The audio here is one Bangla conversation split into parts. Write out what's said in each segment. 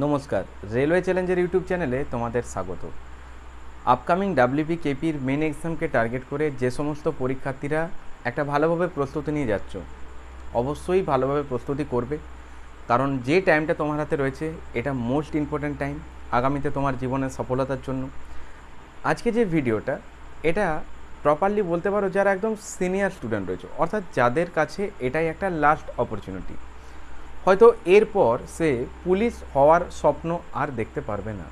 নমস্কার, রেলওয়ে চ্যালেঞ্জের ইউটিউব চ্যানেলে তোমাদের স্বাগত। আপকামিং ডাব্লিউপি কেপির মেন এক্সামকে টার্গেট করে যে সমস্ত পরীক্ষার্থীরা একটা ভালোভাবে প্রস্তুতি নিয়ে যাচ্ছ, অবশ্যই ভালোভাবে প্রস্তুতি করবে, কারণ যে টাইমটা তোমার হাতে রয়েছে এটা মোস্ট ইম্পর্ট্যান্ট টাইম আগামীতে তোমার জীবনের সফলতার জন্য। আজকে যে ভিডিওটা, এটা প্রপারলি বলতে পারো যারা একদম সিনিয়র স্টুডেন্ট রয়েছে, অর্থাৎ যাদের কাছে এটাই একটা লাস্ট অপরচুনিটি। হয়তো এরপর সে পুলিশ হওয়ার স্বপ্ন আর দেখতে পারবে না,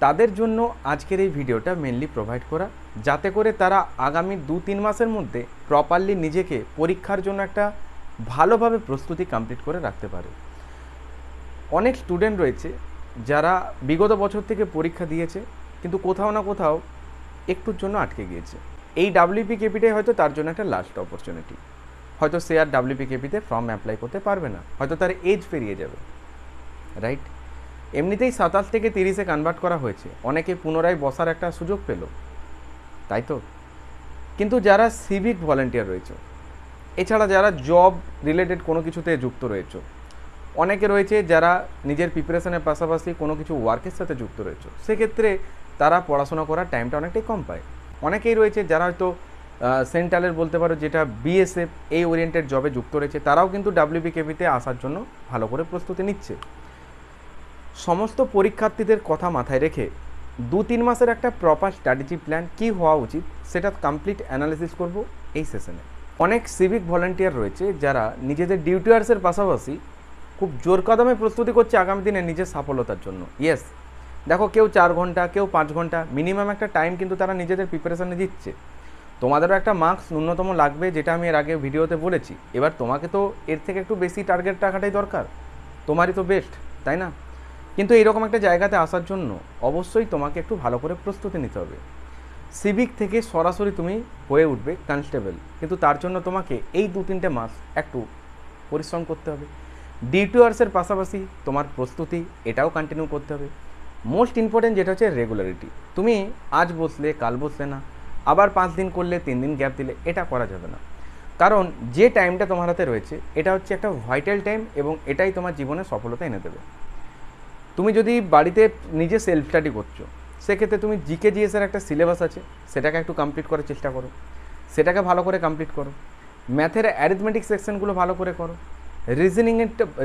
তাদের জন্য আজকের এই ভিডিওটা মেনলি প্রোভাইড করা, যাতে করে তারা আগামী 2-3 মাসের মধ্যে প্রপারলি নিজেকে পরীক্ষার জন্য একটা ভালোভাবে প্রস্তুতি কমপ্লিট করে রাখতে পারে। অনেক স্টুডেন্ট রয়েছে যারা বিগত বছর থেকে পরীক্ষা দিয়েছে, কিন্তু কোথাও না কোথাও একটুর জন্য আটকে গিয়েছে। এই ডাব্লিউপি কেপিটাই হয়তো তার জন্য একটা লাস্ট অপরচুনিটি। হয়তো সে আর ডাব্লিউপি কেপিতে ফর্ম অ্যাপ্লাই করতে পারবে না, হয়তো তার এজ পেরিয়ে যাবে, রাইট? এমনিতেই 27 থেকে 30-এ কনভার্ট করা হয়েছে, অনেকে পুনরায় বসার একটা সুযোগ পেল, তাই তো? কিন্তু যারা সিভিক ভলেন্টিয়ার রয়েছে, এছাড়া যারা জব রিলেটেড কোনো কিছুতে যুক্ত রয়েছে, অনেকে রয়েছে যারা নিজের প্রিপারেশনের পাশাপাশি কোনো কিছু ওয়ার্কের সাথে যুক্ত রয়েছে, সেক্ষেত্রে তারা পড়াশোনা করার টাইমটা অনেকটাই কম পায়। অনেকেই রয়েছে যারা হয়তো সেন্ট্রালের বলতে পারো যেটা বিএসএফ এই ওরিয়েন্টেড জবে যুক্ত রয়েছে, তারাও কিন্তু ডাব্লিউপি কেপিতে আসার জন্য ভালো করে প্রস্তুতি নিচ্ছে। সমস্ত পরীক্ষার্থীদের কথা মাথায় রেখে 2-3 মাসের একটা প্রপার স্ট্র্যাটেজি প্ল্যান কী হওয়া উচিত সেটা কমপ্লিট অ্যানালিসিস করব এই সেশনে। অনেক সিভিক ভলেন্টিয়ার রয়েছে যারা নিজেদের ডিউটি আওয়ার্সের পাশাপাশি খুব জোর কদমে প্রস্তুতি করছে আগামী দিনে নিজের সফলতার জন্য। ইয়েস, দেখো, কেউ 4 ঘন্টা, কেউ 5 ঘন্টা, মিনিমাম একটা টাইম কিন্তু তারা নিজেদের প্রিপারেশানে দিচ্ছে। তোমাদেরও একটা মার্কস ন্যূনতম লাগবে, যেটা আমি এর আগে ভিডিওতে বলেছি। এবার তোমাকে তো এর থেকে একটু বেশি টার্গেট রাখাটাই দরকার, তোমারই তো বেস্ট, তাই না? কিন্তু এইরকম একটা জায়গাতে আসার জন্য অবশ্যই তোমাকে একটু ভালো করে প্রস্তুতি নিতে হবে। সিভিক থেকে সরাসরি তুমি হয়ে উঠবে কনস্টেবল, কিন্তু তার জন্য তোমাকে এই 2-3টে মাস একটু পরিশ্রম করতে হবে। ডিউটি আওয়ার্সের পাশাপাশি তোমার প্রস্তুতি এটাও কন্টিনিউ করতে হবে। মোস্ট ইম্পর্টেন্ট যেটা হচ্ছে রেগুলারিটি। তুমি আজ বসলে কাল বসলে না, আবার 5 দিন করলে 3 দিন গ্যাপ দিলে, এটা করা যাবে না। কারণ যে টাইমটা তোমার হাতে রয়েছে এটা হচ্ছে একটা ভাইটাল টাইম, এবং এটাই তোমার জীবনে সফলতা এনে দেবে। তুমি যদি বাড়িতে নিজে সেলফ স্টাডি করছো, সেক্ষেত্রে তুমি জিকে জিএসের একটা সিলেবাস আছে, সেটাকে একটু কমপ্লিট করার চেষ্টা করো, সেটাকে ভালো করে কমপ্লিট করো। ম্যাথের অ্যারিথমেটিক সেকশনগুলো ভালো করে করো।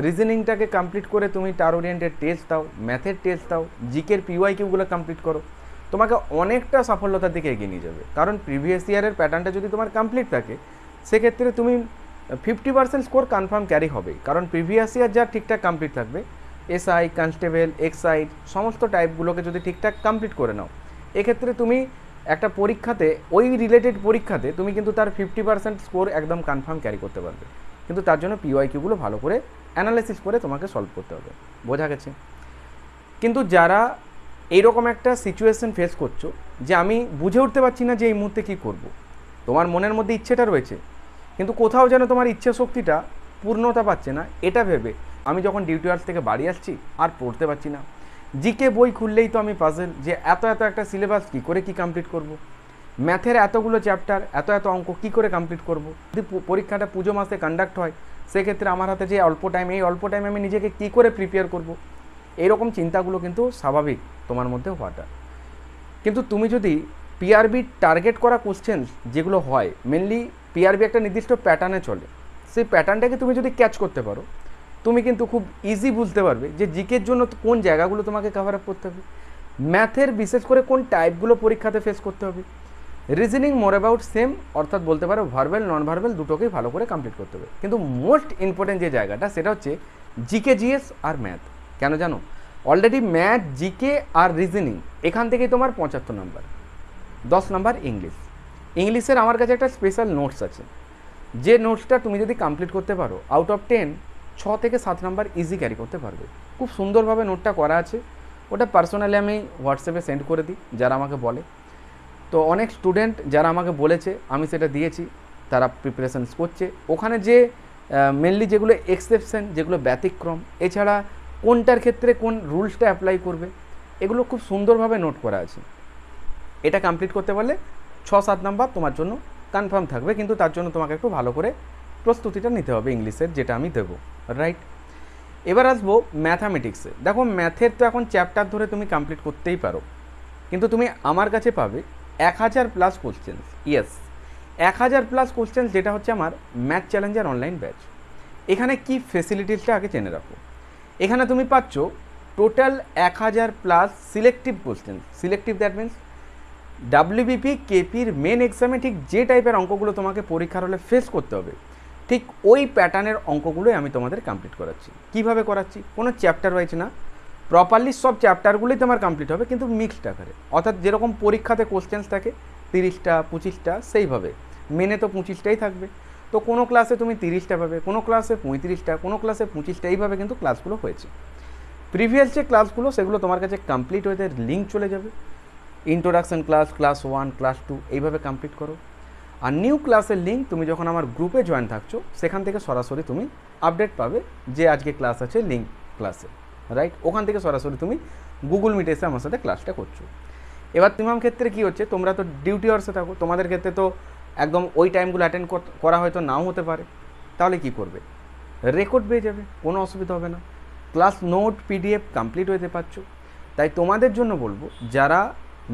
রিজনিংটাকে কমপ্লিট করে তুমি টার ওরিয়েন্টেড টেস্ট দাও, ম্যাথের টেস্ট দাও, জিকের পিওয়াইকিউগুলো কমপ্লিট করো। তোমাকে অনেকটা সফলতার দিকে এগিয়ে নিয়ে যাবে। কারণ প্রিভিয়াস ইয়ারের প্যাটার্নটা যদি তোমার কমপ্লিট থাকে, সেক্ষেত্রে তুমি 50% স্কোর কনফার্ম ক্যারি হবে। কারণ প্রিভিয়াস ইয়ার যা ঠিকঠাক কমপ্লিট থাকবে, এসআই, কনস্টেবল, এক্সাইজ সমস্ত টাইপগুলোকে যদি ঠিকঠাক কমপ্লিট করে নাও, এক্ষেত্রে তুমি একটা পরীক্ষাতে, ওই রিলেটেড পরীক্ষাতে তুমি কিন্তু তার 50% স্কোর একদম কনফার্ম ক্যারি করতে পারবে। কিন্তু তার জন্য পিওয়াইকিউগুলো ভালো করে অ্যানালাইসিস করে তোমাকে সলভ করতে হবে। বোঝা গেছে? কিন্তু যারা এইরকম একটা সিচুয়েশন ফেস করছো যে আমি বুঝে উঠতে পারছি না যে এই মুহূর্তে কী করব, তোমার মনের মধ্যে ইচ্ছেটা রয়েছে, কিন্তু কোথাও যেন তোমার ইচ্ছা শক্তিটা পূর্ণতা পাচ্ছে না, এটা ভেবে আমি যখন ডিউটি আওয়ার্স থেকে বাড়ি আসছি আর পড়তে পারছি না। জিকে বই খুললেই তো আমি পাজেল, যে এত একটা সিলেবাস কী করে কী কমপ্লিট করব, ম্যাথের এতগুলো চ্যাপ্টার, এত অঙ্ক কী করে কমপ্লিট করব। যদি পরীক্ষাটা পুজো মাসে কন্ডাক্ট হয়, সেক্ষেত্রে আমার হাতে যে অল্প টাইম, এই অল্প টাইমে আমি নিজেকে কী করে প্রিপেয়ার করব, এইরকম চিন্তাগুলো কিন্তু স্বাভাবিক তোমার মধ্যে হওয়াটা। কিন্তু তুমি যদি পিআরবি টার্গেট করা কোশ্চেন যেগুলো হয়, মেনলি পিআরবি একটা নির্দিষ্ট প্যাটার্নে চলে, সেই প্যাটার্নটাকে তুমি যদি ক্যাচ করতে পারো, তুমি কিন্তু খুব ইজি বুঝতে পারবে যে জিকের জন্য কোন জায়গাগুলো তোমাকে কভার আপ করতে হবে, ম্যাথের বিশেষ করে কোন টাইপগুলো পরীক্ষাতে ফেস করতে হবে, রিজনিং মোর অ্যাবাউট সেম, অর্থাৎ বলতে পারো ভার্বেল নন ভার্বেল দুটোকেই ভালো করে কমপ্লিট করতে হবে। কিন্তু মোস্ট ইম্পর্টেন্ট যে জায়গাটা, সেটা হচ্ছে জিকে জিএস আর ম্যাথ। কেন জানো? অলরেডি ম্যাথ, জিকে আর রিজনিং, এখান থেকেই তোমার 75 নাম্বার, 10 নাম্বার ইংলিশের আমার কাছে একটা স্পেশাল নোটস আছে, যে নোটসটা তুমি যদি কমপ্লিট করতে পারো, আউট অফ 10 6 থেকে 7 নাম্বার ইজি ক্যারি করতে পারবে। খুব সুন্দরভাবে নোটটা করা আছে, ওটা পার্সোনালি আমি হোয়াটসঅ্যাপে সেন্ড করে দিই যারা আমাকে বলে। তো অনেক স্টুডেন্ট যারা আমাকে বলেছে, আমি সেটা দিয়েছি, তারা প্রিপারেশানস করছে। ওখানে যে মেনলি যেগুলো এক্সেপশন, যেগুলো ব্যতিক্রম, এছাড়া কোনটার ক্ষেত্রে কোন রুলসটা অ্যাপ্লাই করবে, এগুলো খুব সুন্দরভাবে নোট করা আছে। এটা কমপ্লিট করতে পারলে 6-7 নাম্বার তোমার জন্য কনফার্ম থাকবে। কিন্তু তার জন্য তোমাকে একটু ভালো করে প্রস্তুতিটা নিতে হবে ইংলিশের, যেটা আমি দেবো, রাইট? এবার আসবো ম্যাথামেটিক্সে। দেখো ম্যাথের তো এখন চ্যাপ্টার ধরে তুমি কমপ্লিট করতেই পারো, কিন্তু তুমি আমার কাছে পাবে 1000+ কোশ্চেন্স। ইয়েস, 1000+ কোশ্চেন্স, যেটা হচ্ছে আমার ম্যাথ চ্যালেঞ্জার অনলাইন ব্যাচ। এখানে কি ফেসিলিটিসটা আগে জেনে রাখো। এখানে তুমি পাচ্ছ total 1000+ selective questions. Selective that means WBP কেপির মেন এক্সামে ঠিক যে টাইপের অঙ্কগুলো তোমাকে পরীক্ষার হলে ফেস করতে হবে, ঠিক ওই প্যাটার্নের অঙ্কগুলোই আমি তোমাদের কমপ্লিট করাচ্ছি। কিভাবে করাচ্ছি? কোনো চ্যাপ্টার ওয়াইজ না, প্রপারলি সব চ্যাপ্টারগুলোই তোমার কমপ্লিট হবে, কিন্তু মিক্সড আকারে। অর্থাৎ যেরকম পরীক্ষাতে কোশ্চেন্স থাকে 30টা 25টা, সেইভাবে মেনে তো 25টাই থাকবে। তো কোনো ক্লাসে তুমি 30টা পাবে, কোনো ক্লাসে 35টা, কোনো ক্লাসে 25টা, এইভাবে কিন্তু ক্লাসগুলো হয়েছে। প্রিভিয়াস যে ক্লাসগুলো সেগুলো তোমার কাছে কমপ্লিট হয়ে লিঙ্ক চলে যাবে। ইন্ট্রোডাকশন ক্লাস, ক্লাস 1, ক্লাস 2, এইভাবে কমপ্লিট করো। আর নিউ ক্লাসের লিঙ্ক তুমি যখন আমার গ্রুপে জয়েন থাকছো, সেখান থেকে সরাসরি তুমি আপডেট পাবে যে আজকে ক্লাস আছে লিঙ্ক ক্লাসে, রাইট? ওখান থেকে সরাসরি তুমি গুগল মিটে এসে আমার সাথে ক্লাসটা করছো। এবার তোমার ক্ষেত্রে কী হচ্ছে, তোমরা তো ডিউটি আওয়ার্সে থাকো, তোমাদের ক্ষেত্রে তো একদম ওই টাইমগুলো অ্যাটেন্ড করা হয়তো নাও হতে পারে। তাহলে কি করবে? রেকর্ড পেয়ে যাবে, কোনো অসুবিধা হবে না। ক্লাস নোট পিডিএফ কমপ্লিট হতে পারছো। তাই তোমাদের জন্য বলবো, যারা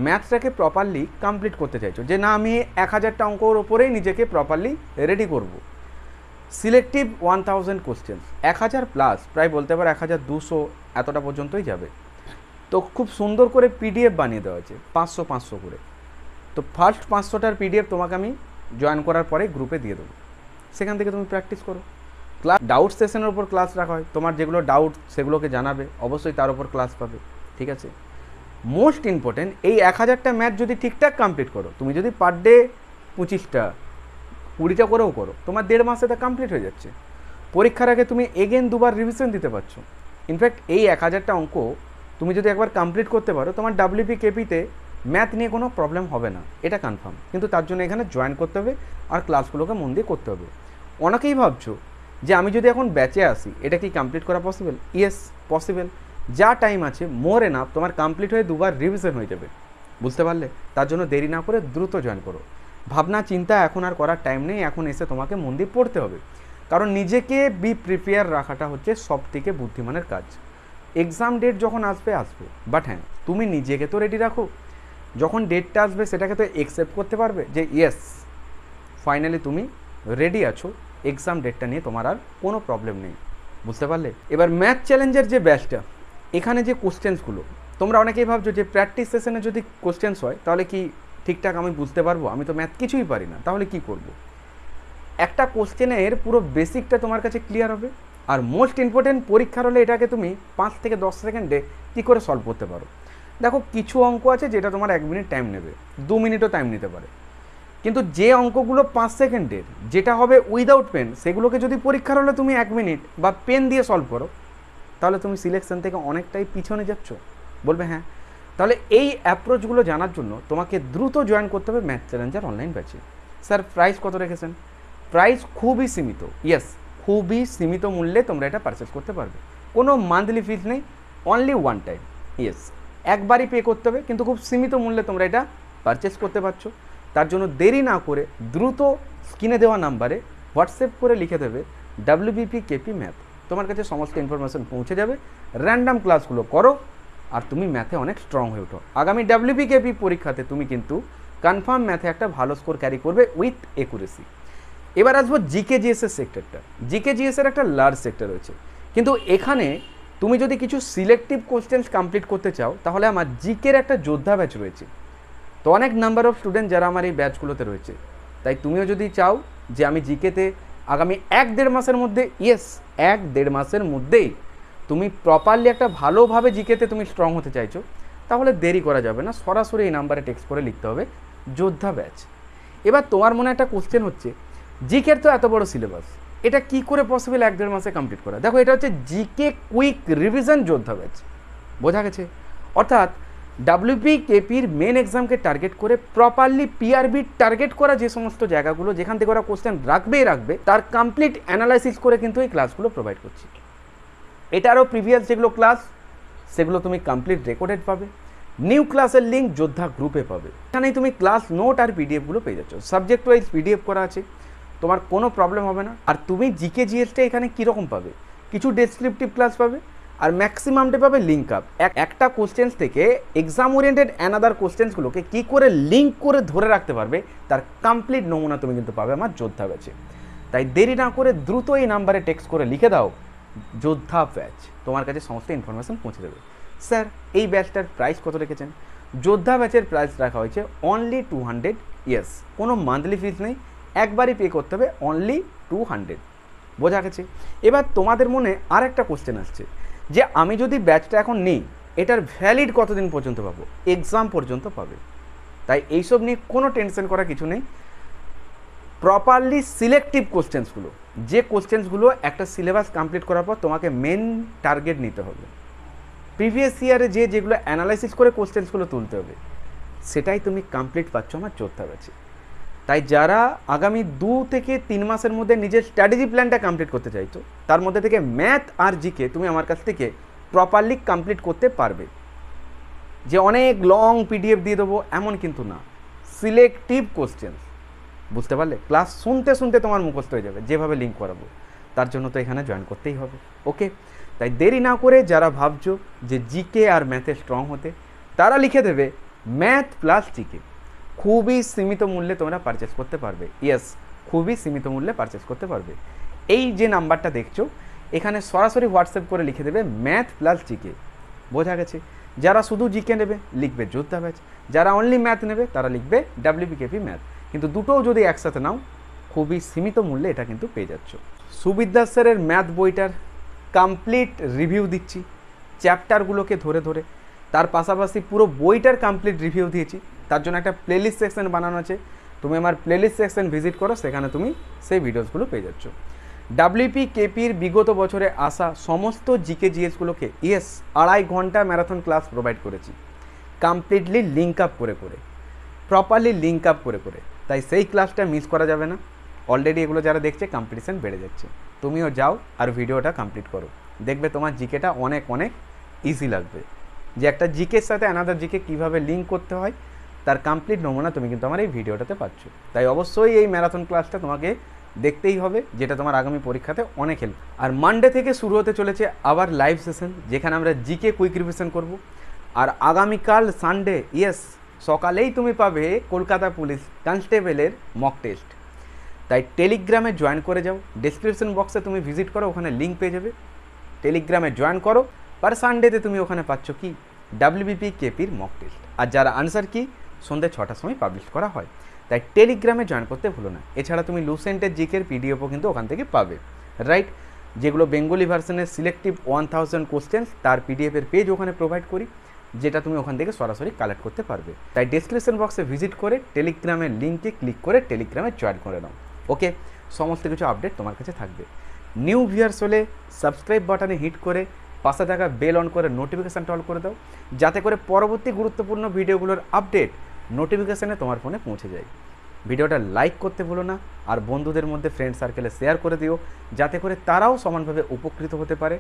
ম্যাথটাকে প্রপারলি কমপ্লিট করতে চাইছো, যে না আমি 1000টা অঙ্কর ওপরেই নিজেকে প্রপারলি রেডি করব, সিলেক্টিভ 1000 কোশ্চেন্স, 1000+, প্রায় বলতে পারো 1200, এতটা পর্যন্তই যাবে। তো খুব সুন্দর করে পিডিএফ বানিয়ে দেওয়া হয়েছে 500 করে। তো ফার্স্ট 500টার পিডিএফ তোমাকে আমি জয়েন করার পরে গ্রুপে দিয়ে দেবো, সেখান থেকে তুমি প্র্যাকটিস করো। ক্লাস ডাউট সেশনের উপর ক্লাস রাখা হয়, তোমার যেগুলো ডাউট সেগুলোকে জানাবে, অবশ্যই তার উপর ক্লাস পাবে, ঠিক আছে? মোস্ট ইম্পর্টেন্ট, এই 1000টা ম্যাথ যদি ঠিকঠাক কমপ্লিট করো, তুমি যদি পার ডে 25টা 20টা করেও করো, তোমার 1.5 মাসে তা কমপ্লিট হয়ে যাচ্ছে। পরীক্ষার আগে তুমি এগেন 2বার রিভিশন দিতে পারছো। ইনফ্যাক্ট এই 1000টা অঙ্ক তুমি যদি একবার কমপ্লিট করতে পারো, তোমার ডাব্লিউপি কেপিতে ম্যাথ নিয়ে কোনো প্রবলেম হবে না, এটা কনফার্ম। কিন্তু তার জন্য এখানে জয়েন করতে হবে আর ক্লাসগুলোকে মন দিয়ে করতে হবে। অনেকেই ভাবছো যে আমি যদি এখন ব্যাচে আসি, এটা কি কমপ্লিট করা পসিবল? Yes, possible. যা টাইম আছে মোর এনাফ, তোমার কমপ্লিট হয়ে 2বার রিভিশন হয়ে যাবে। বুঝতে পারলে? তার জন্য দেরি না করে দ্রুত জয়েন করো। ভাবনা চিন্তা এখন আর করার টাইম নেই, এখন এসে তোমাকে মন দিয়ে পড়তে হবে। কারণ নিজেকে প্রিপেয়ার রাখাটা হচ্ছে সবথেকে বুদ্ধিমানের কাজ। এক্সাম ডেট যখন আসবে, বাট হ্যাঁ, তুমি নিজেকে তো রেডি রাখো। যখন ডেটটা আসবে সেটাকে তো অ্যাকসেপ্ট করতে পারবে যে ইয়েস, ফাইনালি তুমি রেডি আছো, এক্সাম ডেটটা নিয়ে তোমার আর কোনো প্রবলেম নেই। বুঝতে পারলে? এবার ম্যাথ চ্যালেঞ্জের যে ব্যাচটা, এখানে যে কোশ্চেন্সগুলো, তোমরা অনেকেই ভাবছো যে প্র্যাকটিস সেশনে যদি কোশ্চেন্স হয় তাহলে কি ঠিকঠাক আমি বুঝতে পারবো? আমি তো ম্যাথ কিছুই পারি না, তাহলে কি করব? একটা কোশ্চেনের পুরো বেসিকটা তোমার কাছে ক্লিয়ার হবে। আর মোস্ট ইম্পর্টেন্ট, পরীক্ষার হলে এটাকে তুমি 5 থেকে 10 সেকেন্ডে কী করে সলভ করতে পারো। দেখো কিছু অঙ্ক আছে যেটা তোমার 1 মিনিট টাইম নেবে, 2 মিনিটও টাইম নিতে পারে, কিন্তু যে অঙ্কগুলো 5 সেকেন্ডের, যেটা হবে উইদাউট পেন, সেগুলোকে যদি পরীক্ষার হলে তুমি 1 মিনিট বা পেন দিয়ে সলভ করো, তাহলে তুমি সিলেকশন থেকে অনেকটাই পিছনে যাচ্ছ। বলবে হ্যাঁ। তাহলে এই অ্যাপ্রোচগুলো জানার জন্য তোমাকে দ্রুত জয়েন করতে হবে ম্যাথ চ্যালেঞ্জার অনলাইন ব্যাচে। স্যার প্রাইস কত রেখেছেন? প্রাইস খুবই সীমিত। ইয়েস, খুবই সীমিত মূল্যে তোমরা এটা পারচেস করতে পারবে। কোনো মান্থলি ফিস নেই, অনলি ওয়ান টাইম। ইয়েস, একবারই পে করতে হবে, কিন্তু খুব সীমিত মূল্যে তোমরা এটা পারচেস করতে পারছো। তার জন্য দেরি না করে দ্রুত স্ক্রিনে দেওয়া নাম্বারে হোয়াটসঅ্যাপ করে লিখে দেবে ডাব্লিউবিপি কেপি ম্যাথ। তোমার কাছে সমস্ত ইনফরমেশন পৌঁছে যাবে। র্যান্ডাম ক্লাসগুলো করো আর তুমি ম্যাথে অনেক স্ট্রং হয়ে ওঠো। আগামী ডাব্লিউবি কেপি পরীক্ষাতে তুমি কিন্তু কনফার্ম ম্যাথে একটা ভালো স্কোর ক্যারি করবে উইথ একুরেসি। এবার আসবো জিকে জিএসের সেক্টরটা। জিকে জিএসের একটা লার্জ সেক্টর রয়েছে, কিন্তু এখানে তুমি যদি কিছু সিলেক্টিভ কোশ্চেন্স কমপ্লিট করতে চাও, তাহলে আমার জিকের একটা যোদ্ধা ব্যাচ রয়েছে। তো অনেক নাম্বার অফ স্টুডেন্ট যারা আমার এই ব্যাচগুলোতে রয়েছে, তাই তুমিও যদি চাও যে আমি জিকেতে আগামী 1-1.5 মাসের মধ্যে, ইয়েস 1-1.5 মাসের মধ্যেই তুমি প্রপারলি একটা ভালোভাবে জিকেতে তুমি স্ট্রং হতে চাইছো, তাহলে দেরি করা যাবে না, সরাসরি এই নাম্বারে টেক্সট করে লিখতে হবে যোদ্ধা ব্যাচ। এবার তোমার মনে একটা কোশ্চেন হচ্ছে, জিকের তো এত বড় সিলেবাস, এটা কি করে পসিবল 1-1.5 মাসে কমপ্লিট করা? দেখো, এটা হচ্ছে জিকে কুইক রিভিশন যোদ্ধা ব্যাচ। বোঝা গেছে? অর্থাৎ ডাব্লিউপি কেপির মেন এক্সামকে টার্গেট করে প্রপারলি পিআরবি টার্গেট করা যে সমস্ত জায়গাগুলো যেখান থেকে ওরা কোশ্চেন রাখবে, তার কমপ্লিট অ্যানালাইসিস করে কিন্তু এই ক্লাসগুলো প্রোভাইড করছি। এটারও প্রিভিয়াস যেগুলো ক্লাস, সেগুলো তুমি কমপ্লিট রেকর্ডেড পাবে। নিউ ক্লাসের লিঙ্ক যোদ্ধা গ্রুপে পাবে। এখানেই তুমি ক্লাস নোট আর পিডিএফগুলো পেয়ে যাচ্ছ। সাবজেক্ট ওয়াইজ পিডিএফ করা আছে, তোমার কোনো প্রবলেম হবে না। আর তুমি জিকে জিএসটা এখানে কীরকম পাবে? কিছু ডেসক্রিপটিভ ক্লাস পাবে, আর ম্যাক্সিমামটা পাবে লিঙ্ক আপ। একটা কোশ্চেন্স থেকে এক্সাম ওরিয়েন্টেড অ্যানাদার কোশ্চেন্সগুলোকে কী করে লিঙ্ক করে ধরে রাখতে পারবে তার কমপ্লিট নমুনা তুমি কিন্তু পাবে আমার যোদ্ধা ব্যাচে। তাই দেরি না করে দ্রুত এই নাম্বারে টেক্সট করে লিখে দাও যোদ্ধা ব্যাচ, তোমার কাছে সমস্ত ইনফরমেশন পৌঁছে দেবে। স্যার এই ব্যাচটার প্রাইস কত রেখেছেন? যোদ্ধা ব্যাচের প্রাইস রাখা হয়েছে অনলি 200। ইয়েস, কোনো মান্থলি ফিস নেই, একবারই পে করতে হবে, অনলি 200। বোঝা গেছে? এবার তোমাদের মনে আর একটা কোশ্চেন আসছে যে আমি যদি ব্যাচটা এখন নিই এটার ভ্যালিড কতদিন পর্যন্ত পাবো? এক্সাম পর্যন্ত পাবে। তাই এইসব নিয়ে কোনো টেনশন করার কিছু নেই। প্রপারলি সিলেক্টিভ কোশ্চেন্সগুলো, যে কোশ্চেন্সগুলো একটা সিলেবাস কমপ্লিট করার পর তোমাকে মেন টার্গেট নিতে হবে, প্রিভিয়াস ইয়ারে যেগুলো অ্যানালাইসিস করে কোশ্চেন্সগুলো তুলতে হবে, সেটাই তুমি কমপ্লিট পাচ্ছ আমার যোদ্ধা ব্যাচে। তাই যারা আগামী 2 থেকে 3 মাসের মধ্যে নিজের স্ট্র্যাটেজি প্ল্যানটা কমপ্লিট করতে চাইছো, তার মধ্যে থেকে ম্যাথ আর জিকে তুমি আমার কাছ থেকে প্রপারলি কমপ্লিট করতে পারবে। যে অনেক লং পিডিএফ দিয়ে দেবো এমন কিন্তু না, সিলেক্টিভ কোশ্চেন্স। বুঝতে পারলে? ক্লাস শুনতে শুনতে তোমার মুখস্থ হয়ে যাবে যেভাবে লিঙ্ক করাবো। তার জন্য তো এখানে জয়েন করতেই হবে। ওকে, তাই দেরি না করে যারা ভাবছো যে জিকে আর ম্যাথে স্ট্রং হতে, তারা লিখে দেবে ম্যাথ প্লাস জিকে। খুবই সীমিত মূল্যে তোমরা পারচেস করতে পারবে। ইয়েস, খুবই সীমিত মূল্যে পারচেস করতে পারবে। এই যে নাম্বারটা দেখছো এখানে সরাসরি হোয়াটসঅ্যাপ করে লিখে দেবে ম্যাথ প্লাস জিকে। বোঝা গেছে? যারা শুধু জিকে নেবে লিখবে যোদ্ধা ব্যাচ, যারা অনলি ম্যাথ নেবে তারা লিখবে WPKP ম্যাথ। কিন্তু দুটোও যদি একসাথে নাও খুবই সীমিত মূল্যে এটা কিন্তু পেয়ে যাচ্ছ। সুবিদ্যা স্যারের ম্যাথ বইটার কমপ্লিট রিভিউ দিচ্ছি চ্যাপ্টারগুলোকে ধরে ধরে, তার পাশাপাশি পুরো বইটার কমপ্লিট রিভিউ দিয়েছি। তার জন্য একটা প্লেলিস্ট সেকশন বানানো আছে, তুমি আমার প্লেলিস্ট সেকশন ভিজিট করো, সেখানে তুমি সেই ভিডিওসগুলো পেয়ে যাচ্ছ। WPKPর বিগত বছরে আসা সমস্ত জিকে জিএসগুলোকে ইয়েস 2.5 ঘন্টা ম্যারাথন ক্লাস প্রোভাইড করেছি, কমপ্লিটলি লিঙ্ক আপ করে করে, প্রপারলি লিঙ্ক আপ করে করে। তাই সেই ক্লাসটা মিস করা যাবে না। অলরেডি এগুলো যারা দেখছে কম্পিটিশান বেড়ে যাচ্ছে, তুমিও যাও আর ভিডিওটা কমপ্লিট করো, দেখবে তোমার জিকেটা অনেক অনেক ইজি লাগবে। যে একটা জিকের সাথে অ্যানাদার জিকে কীভাবে লিঙ্ক করতে হয় তার কমপ্লিট নমুনা তুমি কিন্তু আমার এই ভিডিওটাতে পাচ্ছ। তাই অবশ্যই এই ম্যারাথন ক্লাসটা তোমাকে দেখতেই হবে, যেটা তোমার আগামী পরীক্ষাতে অনেক হেল্প। আর মানডে থেকে শুরু হতে চলেছে আবার লাইভ সেশন, যেখানে আমরা জিকে কুইক রিভিশন করব। আর আগামীকাল সানডে ইয়েস সকালেই তুমি পাবে কলকাতা পুলিশ কনস্টেবলের মক টেস্ট। তাই টেলিগ্রামে জয়েন করে যাও, ডেসক্রিপশন বক্সে তুমি ভিজিট করো, ওখানে লিঙ্ক পেয়ে যাবে। টেলিগ্রামে জয়েন করো, পার সানডেতে তুমি ওখানে পাচ্ছ কি WPKPর মক টেস্ট। আর যারা আনসার কি সন্ধ্যে 6টার সময় পাবলিশ করা হয়। তাই টেলিগ্রামে জয়েন করতে ভুলো না। এছাড়া তুমি লুসেন্টের জিকের পিডিএফও কিন্তু ওখান থেকে পাবে, রাইট? যেগুলো বেঙ্গলি ভার্সনের সিলেক্টিভ 1000 কোশ্চেন্স তার পিডিএফের পেজ ওখানে প্রোভাইড করি, যেটা তুমি ওখান থেকে সরাসরি কালেক্ট করতে পারবে। তাই ডেসক্রিপশন বক্সে ভিজিট করে টেলিগ্রামের লিঙ্কে ক্লিক করে টেলিগ্রামে জয়েন করে নাও। ওকে, সমস্ত কিছু আপডেট তোমার কাছে থাকবে। নিউ ভিউয়ার্স হলে সাবস্ক্রাইব বাটনে হিট করে পাশে থাকা বেল অন করে নোটিফিকেশানটা অন করে দাও, যাতে করে পরবর্তী গুরুত্বপূর্ণ ভিডিওগুলোর আপডেট নোটিফিকেশানে তোমার ফোনে পৌঁছে যায়। ভিডিওটা লাইক করতে ভুলো না, আর বন্ধুদের মধ্যে ফ্রেন্ড সার্কেলে শেয়ার করে দিও, যাতে করে তারাও সমানভাবে উপকৃত হতে পারে।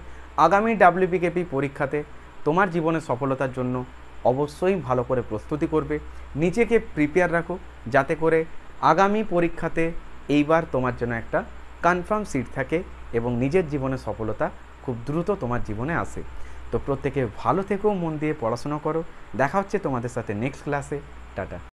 আগামী WPKP পরীক্ষাতে তোমার জীবনের সফলতার জন্য অবশ্যই ভালো করে প্রস্তুতি করবে, নিজেকে প্রিপেয়ার রাখো, যাতে করে আগামী পরীক্ষাতে এইবার তোমার জন্য একটা কনফার্ম সিট থাকে এবং নিজের জীবনের সফলতা খুব দ্রুত তোমার জীবনে আসে। তো প্রত্যেকে ভালো থেকো, মন দিয়ে পড়াশোনা করো। দেখা হচ্ছে তোমাদের সাথে নেক্সট ক্লাসে। টাটা।